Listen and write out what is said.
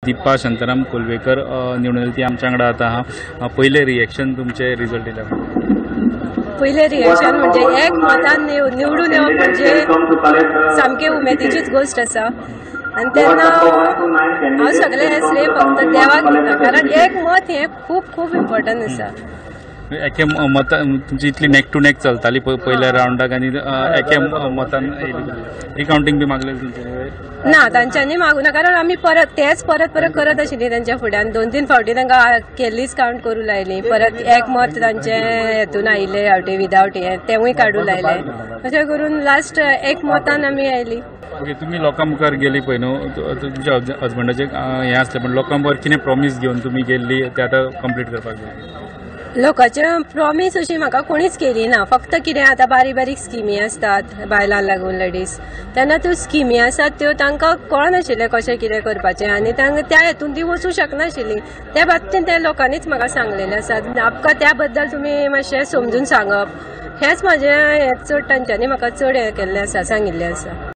दीपा शांताराम कोलवेकर निवडून आयली ती आमच्या वांगडा आतां आहा. पयले रिएक्शन तुमचे रिजल्ट येयल्या पहिले रिएक्शन म्हणजे एक मतान निवडून येवप म्हणजे सामके उमेदीचीच गोष्ट आसा. आणि तेन्ना हांव सगळे हे श्रेय फक्त देवाक दिता, कारण एक मत हे खूप खूप इम्पॉर्टंट आसा. एके मत तुमची इतली नेक टू नेक चलताली पयल्या रावंडाक आनी एके मतान रिकावंटींग बी मागले ना, तांच्यांनी मागूं ना, कारण आमी तेच परत करत आशिल्ली तांच्या फुड्यान. 2-3 फावटी तांकां केल्लीच कावंट करूं लायली. परत एक मत तांचे हेतून आयिल्ले आवटे विदावट हे तेवूय काडूं लायले. अशें करून लास्ट एक मतान आमी आयली. ओके, तुम्ही लोकां मुखार गेली पळय न्हू, तुमच्या हजबंडाचें हें आसलें, पण लोकां मुखार कितें प्रॉमीस घेवन तुमी गेल्ली ते आतां कंप्लीट करपाक जाय? लोकांचे प्रॉमीस अशी म्हाका कोणीच केली ना. फक्त कितें आतां बारीक स्किमी आसतात बायलांक लागून लेडीज, तेन्ना त्यो स्किमी आसात त्यो तांकां कळनाशिल्लें कशें कितें करपाचें आनी त्या हेतून ती वचूं शकनाशिल्ली. त्या बाबतींत त्या लोकांनीच म्हाका सांगलेलें आसा. आमकां त्या बद्दल तुमी मातशें समजून सांगप, हेंच म्हाजें चड तांच्यांनी म्हाका चड हें केल्लें आसा, सांगिल्लें आसा.